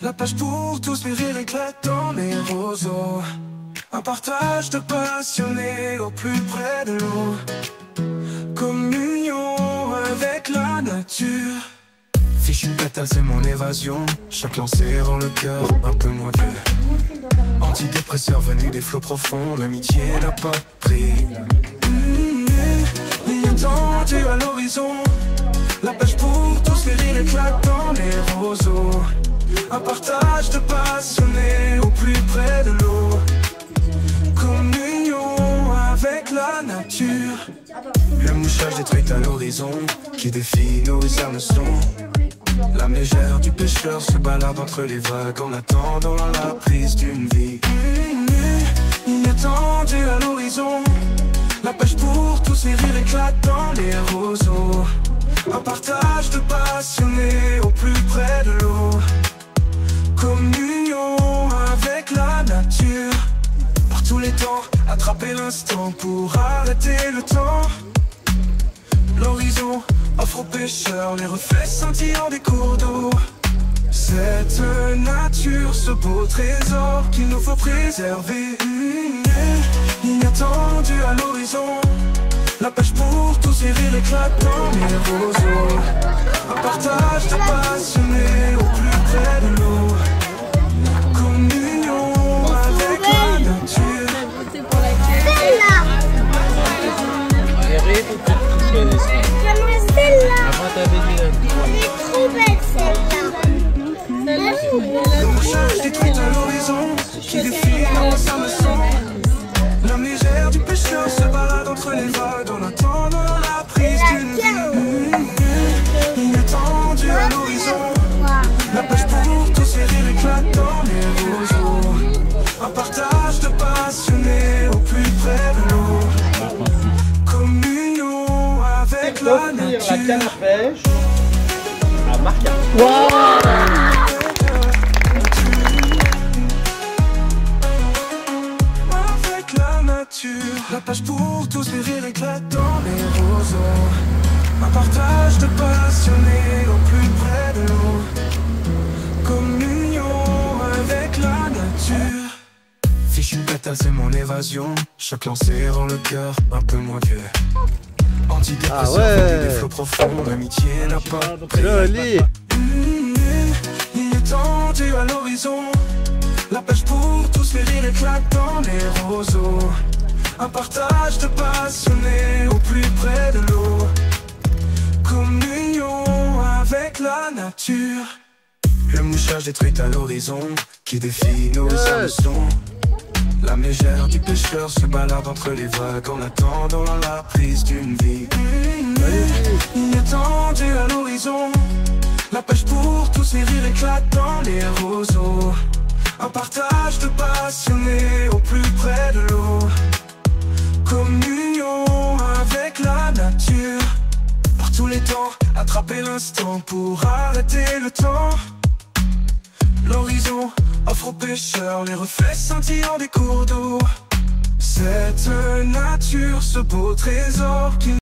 La plage pour tous, les rires éclatants, les roseaux. Un partage de passionnés au plus près de l'eau. Communion avec la nature. Fichu pétale, c'est mon évasion. Chaque lancé rend le cœur un peu moins vieux. Antidépresseur venu des flots profonds, l'amitié n'a pas pris. Ligne tendue à l'horizon. La pêche pour tous, les rires éclatants, les roseaux. Un partage de passionnés au plus près de l'eau. Communion avec la nature. Le mouchage détruit à l'horizon qui défie nos hameçons. La mégère du pêcheur se balade entre les vagues en attendant la prise d'une vie. Inattendue à l'horizon. La pêche pour tous, les rires éclatants, les roseaux. Un partage de passionnés au plus près de l'eau. Communion avec la nature. Par tous les temps, attraper l'instant pour arrêter le temps. L'horizon offre aux pêcheurs les reflets scintillants des cours d'eau. Cette nature, ce beau trésor qu'il nous faut préserver. Inattendu à l'horizon. La pêche pour tous, les rires éclatants, les roseaux. Un partage de passionnés au plus près de l'eau. Communion avec la nature. Celle-là. J'aimerais celle-là. Elle est trop belle celle-là. Le mouchage détruit à l'horizon qui défie nos hameçons. La mégère du pêcheur se balade entre les vagues en attendant la prise d'une vie. Inattendue à l'horizon. La pêche pour tous, les rires éclatants, les roseaux. Un partage de passionnés au plus près de l'eau. Communion avec la nature. La canne à pêche à Marca. Avec la nature. La pêche pour tous, les rires éclatants, les roseaux. Un partage de passionnés au plus près de l'eau. Communion avec la nature. Fichu pétale, c'est mon évasion. Chaque lancé rend le cœur un peu moins vieux. Antidépresseur venu des flots profonds, l'amitié n'a pas pris. Joli. Inattendue à l'horizon. La pêche pour tous, les rires éclatants, les roseaux. Un partage de passionnés au plus près de l'eau. Communion avec la nature. Le mouchage détruit à l'horizon qui défie nos hameçons. La mégère du pêcheur se balade entre les vagues en attendant la prise d'une vie. Inattendue à l'horizon. La pêche pour tous, les rires éclatants, les roseaux. Un partage de passionnés au plus près de l'eau. Communion avec la nature. Par tous les temps, attraper l'instant pour arrêter le temps. L'horizon offre aux pêcheurs les reflets scintillants des cours d'eau. Cette nature, ce beau trésor qui